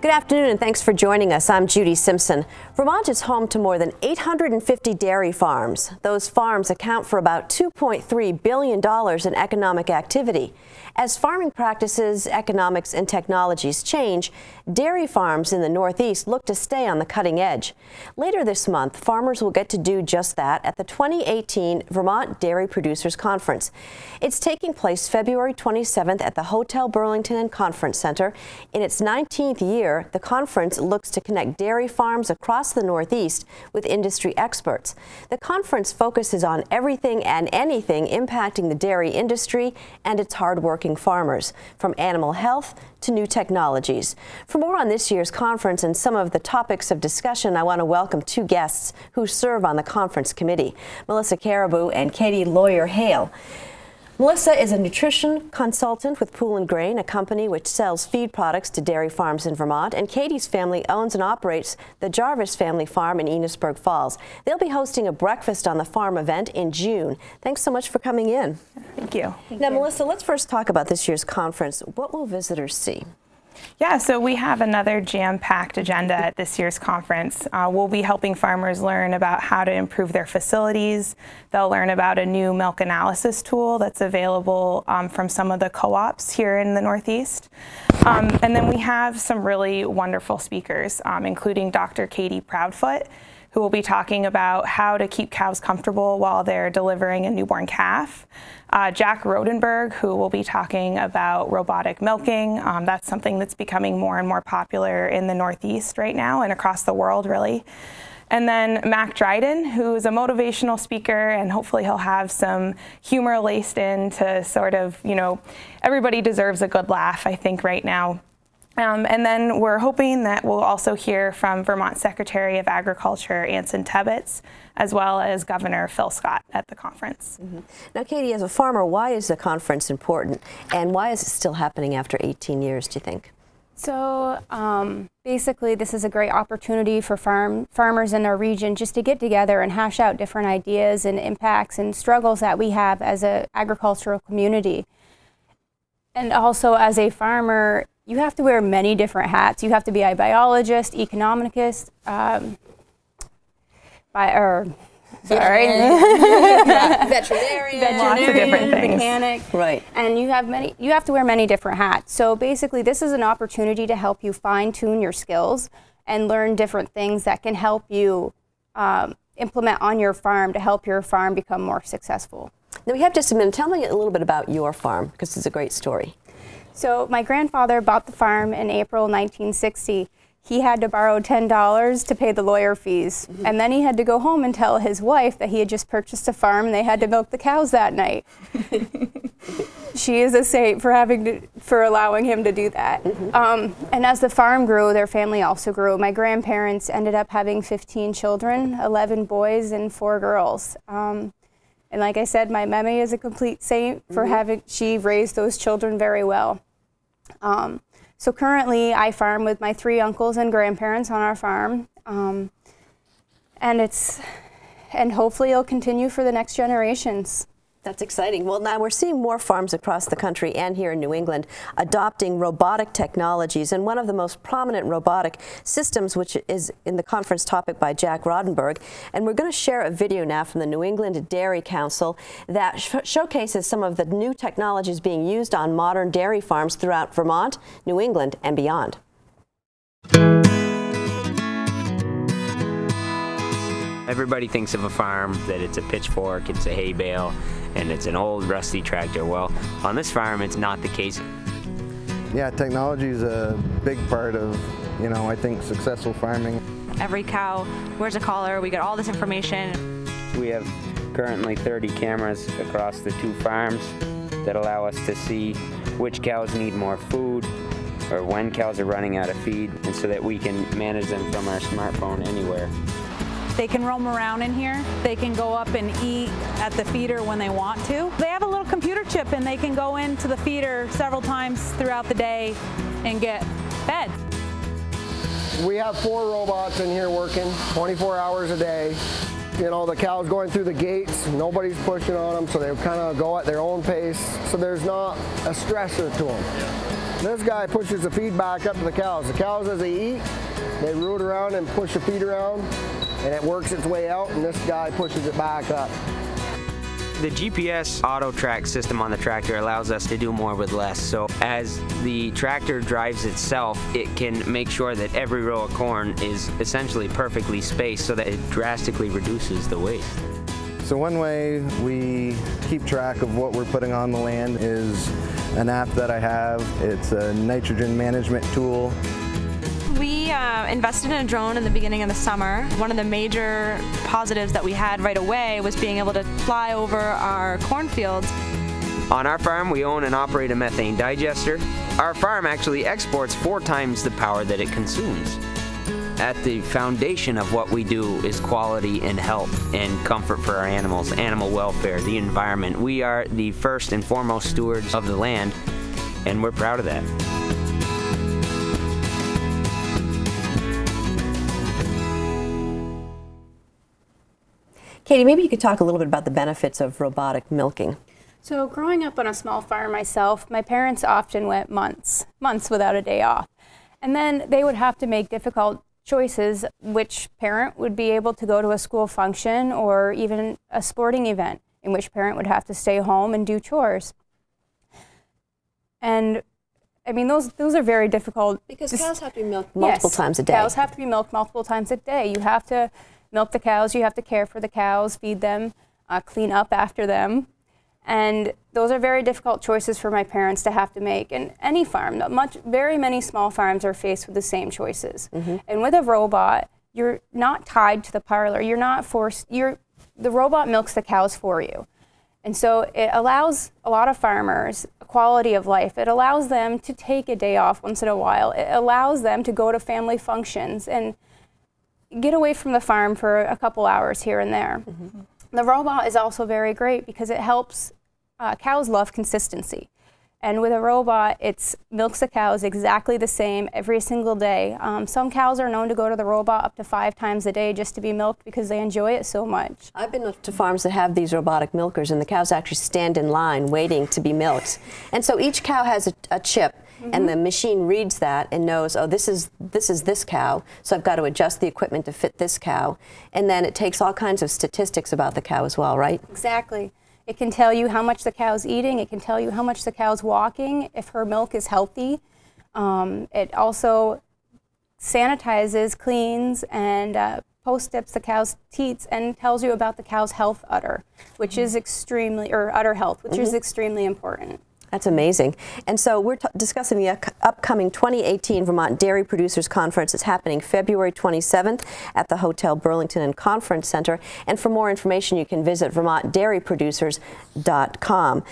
Good afternoon and thanks for joining us. I'm Judy Simpson. Vermont is home to more than 850 dairy farms. Those farms account for about $2.3 billion in economic activity. As farming practices, economics, and technologies change, dairy farms in the Northeast look to stay on the cutting edge. Later this month, farmers will get to do just that at the 2018 Vermont Dairy Producers Conference. It's taking place February 27th at the Hotel Burlington and Conference Center. In its 19th year, the conference looks to connect dairy farms across the Northeast with industry experts. The conference focuses on everything and anything impacting the dairy industry and its hardworking farmers, from animal health to new technologies. For more on this year's conference and some of the topics of discussion, I want to welcome two guests who serve on the conference committee, Melissa Caribou and Katie Lawyer-Hale. Melissa is a nutrition consultant with Pool & Grain, a company which sells feed products to dairy farms in Vermont, and Katie's family owns and operates the Jarvis Family Farm in Enosburg Falls. They'll be hosting a breakfast on the farm event in June. Thanks so much for coming in. Thank you. Now, Melissa, let's first talk about this year's conference. What will visitors see? Yeah, so we have another jam-packed agenda at this year's conference. We'll be helping farmers learn about how to improve their facilities. They'll learn about a new milk analysis tool that's available from some of the co-ops here in the Northeast. And then we have some really wonderful speakers, including Dr. Katie Proudfoot, who will be talking about how to keep cows comfortable while they're delivering a newborn calf. Jack Rodenberg, who will be talking about robotic milking. That's something that's becoming more and more popular in the Northeast right now and across the world, really. And then Mac Dryden, who's a motivational speaker, and hopefully he'll have some humor laced in to sort of, you know, everybody deserves a good laugh, I think, right now. And then we're hoping that we'll also hear from Vermont Secretary of Agriculture Anson Tebbetts, as well as Governor Phil Scott at the conference. Now, Katie, as a farmer, why is the conference important, and why is it still happening after 18 years, do you think? So basically, this is a great opportunity for farmers in our region just to get together and hash out different ideas and impacts and struggles that we have as an agricultural community. And also, as a farmer, you have to wear many different hats. You have to be a biologist, economicist, veterinarian, lots of different things. Mechanic, right? And you have to wear many different hats. So basically, this is an opportunity to help you fine-tune your skills and learn different things that can help you implement on your farm to help your farm become more successful. Now, we have just a minute. Tell me a little bit about your farm, because it's a great story. So my grandfather bought the farm in April 1960. He had to borrow $10 to pay the lawyer fees. And then he had to go home and tell his wife that he had just purchased a farm and they had to milk the cows that night. She is a saint for allowing him to do that. And as the farm grew, their family also grew. My grandparents ended up having 15 children, 11 boys and 4 girls. And like I said, my Meme is a complete saint for she raised those children very well. So currently I farm with my 3 uncles and grandparents on our farm. And hopefully it'll continue for the next generations. That's exciting. Well, now we're seeing more farms across the country and here in New England adopting robotic technologies, and one of the most prominent robotic systems, which is in the conference topic by Jack Rodenberg. And we're going to share a video now from the New England Dairy Council that showcases some of the new technologies being used on modern dairy farms throughout Vermont, New England, and beyond. Everybody thinks of a farm that it's a pitchfork, it's a hay bale, and it's an old rusty tractor. Well, on this farm, it's not the case. Yeah, technology is a big part of, I think successful farming. Every cow wears a collar. We get all this information. We have currently 30 cameras across the 2 farms that allow us to see which cows need more food or when cows are running out of feed, and so that we can manage them from our smartphone anywhere. They can roam around in here. They can go up and eat at the feeder when they want to. They have a little computer chip and they can go into the feeder several times throughout the day and get fed. We have 4 robots in here working 24 hours a day. You know, the cows going through the gates, nobody's pushing on them, so they kind of go at their own pace, so there's not a stressor to them. This guy pushes the feed back up to the cows. The cows, as they eat, they root around and push the feed around, and it works its way out, and this guy pushes it back up. The GPS auto track system on the tractor allows us to do more with less. So as the tractor drives itself, it can make sure that every row of corn is essentially perfectly spaced so that it drastically reduces the waste. So one way we keep track of what we're putting on the land is an app that I have. It's a nitrogen management tool. We invested in a drone in the beginning of the summer. One of the major positives that we had right away was being able to fly over our cornfields. On our farm, we own and operate a methane digester. Our farm actually exports 4 times the power that it consumes. At the foundation of what we do is quality and health and comfort for our animals, animal welfare, the environment. We are the first and foremost stewards of the land, and we're proud of that. Katie, maybe you could talk a little bit about the benefits of robotic milking. So growing up on a small farm myself, my parents often went months without a day off. And then they would have to make difficult choices. Which parent would be able to go to a school function or even a sporting event, in which parent would have to stay home and do chores. And I mean, those are very difficult. Because cows have to be milked multiple times a day. Cows have to be milked multiple times a day. You have to milk the cows, you have to care for the cows, feed them, clean up after them. And those are very difficult choices for my parents to have to make. And any farm, very many small farms are faced with the same choices. Mm-hmm. And with a robot, you're not tied to the parlor. You're not forced, the robot milks the cows for you. And so it allows a lot of farmers a quality of life. It allows them to take a day off once in a while. It allows them to go to family functions and get away from the farm for a couple hours here and there. Mm-hmm. The robot is also very great because it helps, cows love consistency. And with a robot, it milks the cows exactly the same every single day. Some cows are known to go to the robot up to 5 times a day just to be milked because they enjoy it so much. I've been to farms that have these robotic milkers, and the cows actually stand in line waiting to be milked. And so each cow has a chip. Mm-hmm. And the machine reads that and knows, oh, this is this cow, so I've got to adjust the equipment to fit this cow. And then it takes all kinds of statistics about the cow as well, right? Exactly. It can tell you how much the cow's eating. It can tell you how much the cow's walking, if her milk is healthy. It also sanitizes, cleans, and post-dips the cow's teats and tells you about the cow's health udder, which is udder health, which is extremely important. That's amazing. And so we're discussing the upcoming 2018 Vermont Dairy Producers Conference. It's happening February 27th at the Hotel Burlington and Conference Center. And for more information, you can visit vermontdairyproducers.com.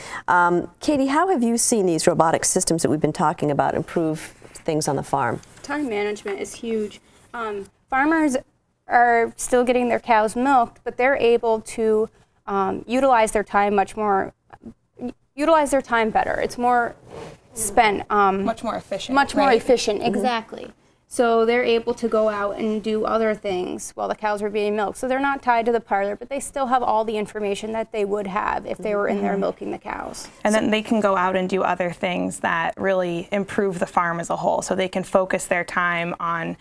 Katie, how have you seen these robotic systems that we've been talking about improve things on the farm? Time management is huge. Farmers are still getting their cows milked, but they're able to utilize their time better. It's more spent. Much more efficient. Much more efficient, exactly. Mm-hmm. So they're able to go out and do other things while the cows are being milked. So they're not tied to the parlor, but they still have all the information that they would have if they were in there milking the cows. And then they can go out and do other things that really improve the farm as a whole. So they can focus their time on,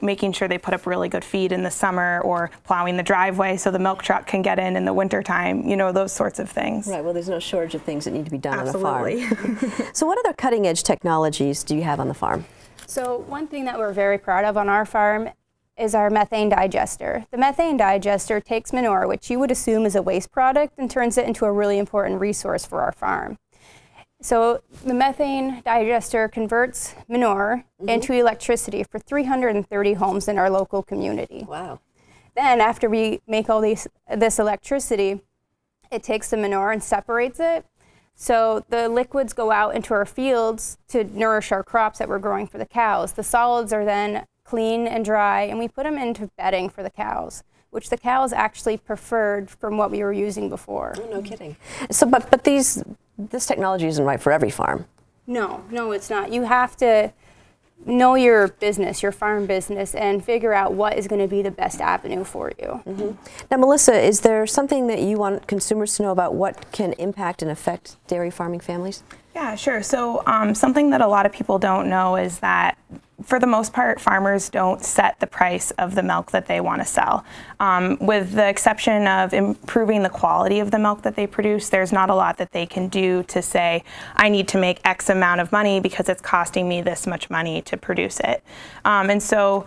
making sure they put up really good feed in the summer or plowing the driveway so the milk truck can get in the wintertime, those sorts of things. Right, well, there's no shortage of things that need to be done Absolutely. on the farm. So what other cutting edge technologies do you have on the farm? So one thing that we're very proud of on our farm is our methane digester. The methane digester takes manure, which you would assume is a waste product, and turns it into a really important resource for our farm. So the methane digester converts manure into electricity for 330 homes in our local community. Wow. Then after we make all this electricity, it takes the manure and separates it. So the liquids go out into our fields to nourish our crops that we're growing for the cows. The solids are then clean and dry, and we put them into bedding for the cows, which the cows actually preferred from what we were using before. Oh, no kidding. So, but this technology isn't right for every farm. No, it's not. You have to know your business, your farm business, and figure out what is going to be the best avenue for you. Mm-hmm. Now, Melissa, is there something that you want consumers to know about what can impact and affect dairy farming families? Yeah, sure. So something that a lot of people don't know is that for the most part, farmers don't set the price of the milk that they want to sell. With the exception of improving the quality of the milk that they produce, there's not a lot that they can do to say, I need to make X amount of money because it's costing me this much money to produce it. And so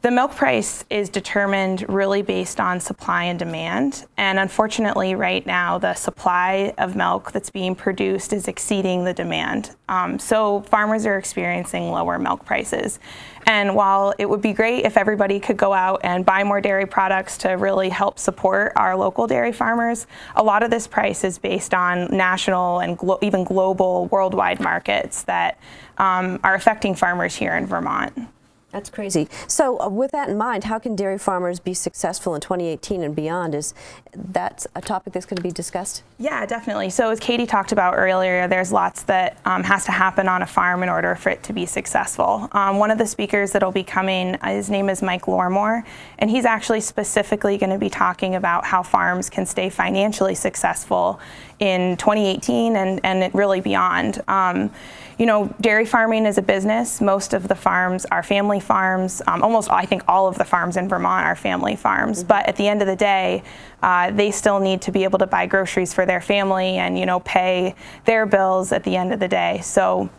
the milk price is determined really based on supply and demand. And unfortunately, right now, the supply of milk that's being produced is exceeding the demand. So farmers are experiencing lower milk prices. And while it would be great if everybody could go out and buy more dairy products to really help support our local dairy farmers, a lot of this price is based on national and even global worldwide markets that are affecting farmers here in Vermont. That's crazy. So with that in mind, how can dairy farmers be successful in 2018 and beyond? Is that a topic that's going to be discussed? Yeah, definitely. So as Katie talked about earlier, there's lots that has to happen on a farm in order for it to be successful. One of the speakers that'll be coming, his name is Mike Lormore, and he's actually specifically going to be talking about how farms can stay financially successful in 2018 and really beyond. You know, dairy farming is a business. Most of the farms are family farms. Almost, I think all of the farms in Vermont are family farms. Mm-hmm. But at the end of the day, they still need to be able to buy groceries for their family and, you know, pay their bills at the end of the day. So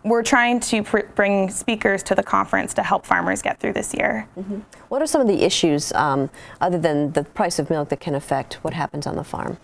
we're trying to bring speakers to the conference to help farmers get through this year. Mm-hmm. What are some of the issues, other than the price of milk, that can affect what happens on the farm?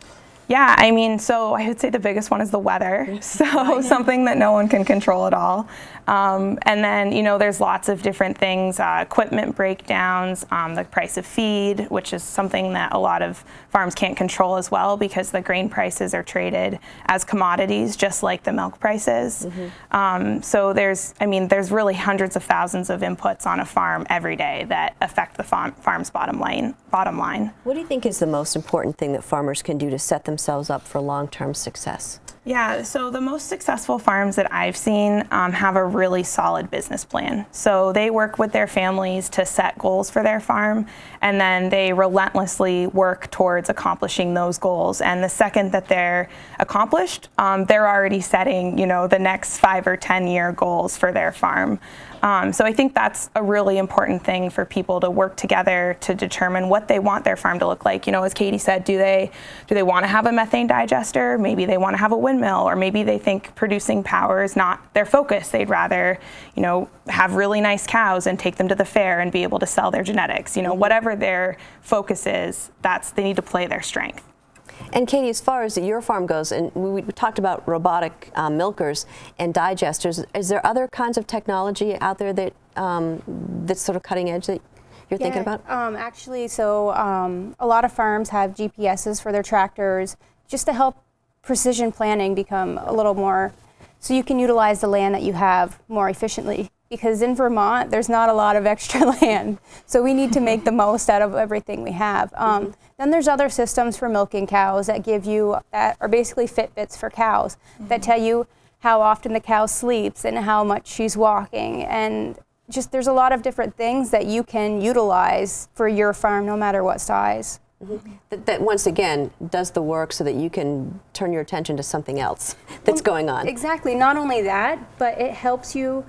Yeah, I mean, so I would say the biggest one is the weather. So something that no one can control at all. And then, you know, there's lots of different things, equipment breakdowns, the price of feed, which is something that a lot of farms can't control as well because the grain prices are traded as commodities, just like the milk prices. Mm-hmm. So there's really hundreds of thousands of inputs on a farm every day that affect the farm's bottom line. What do you think is the most important thing that farmers can do to set themselves up for long-term success? Yeah, so the most successful farms that I've seen have a really solid business plan. So they work with their families to set goals for their farm, and then they relentlessly work towards accomplishing those goals. And the second that they're accomplished, they're already setting, you know, the next 5 or 10-year goals for their farm. So I think that's a really important thing for people to work together to determine what they want their farm to look like. You know, as Katie said, do they want to have a methane digester? Maybe they want to have a windmill, or maybe they think producing power is not their focus. They'd rather, you know, have really nice cows and take them to the fair and be able to sell their genetics. You know, whatever their focus is, they need to play their strength. And Katie, as far as your farm goes, and we talked about robotic milkers and digesters, is there other kinds of technology out there that that's sort of cutting edge that you're thinking about? Actually, so a lot of farms have GPSs for their tractors just to help precision planning become a little more, so you can utilize the land that you have more efficiently. Because in Vermont, there's not a lot of extra land, so we need to make the most out of everything we have. Then there's other systems for milking cows that are basically Fitbits for cows, that tell you how often the cow sleeps and how much she's walking. And just there's a lot of different things that you can utilize for your farm, no matter what size. Mm-hmm. That once again does the work so that you can turn your attention to something else that's going on. Exactly. Not only that, but it helps you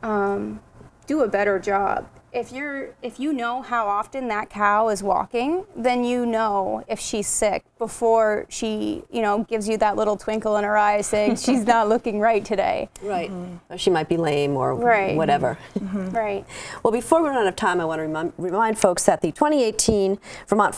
do a better job. If you know how often that cow is walking, then you know if she's sick before she, you know, gives you that little twinkle in her eye saying she's not looking right today. Right. Or she might be lame or whatever. Right. Well, before we run out of time, I want to remind folks that the 2018 Vermont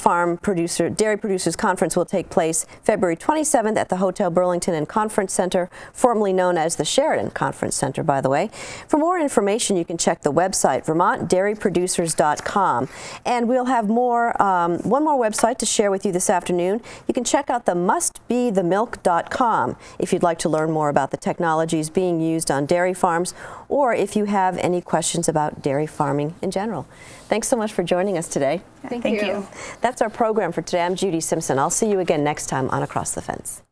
Dairy Producers Conference will take place February 27th at the Hotel Burlington and Conference Center, formerly known as the Sheridan Conference Center, by the way. For more information, you can check the website, Vermont Dairy dairyproducers.com. And we'll have more, one more website to share with you this afternoon. You can check out the mustbethemilk.com if you'd like to learn more about the technologies being used on dairy farms, or if you have any questions about dairy farming in general. Thanks so much for joining us today. Thank you. That's our program for today. I'm Judy Simpson. I'll see you again next time on Across the Fence.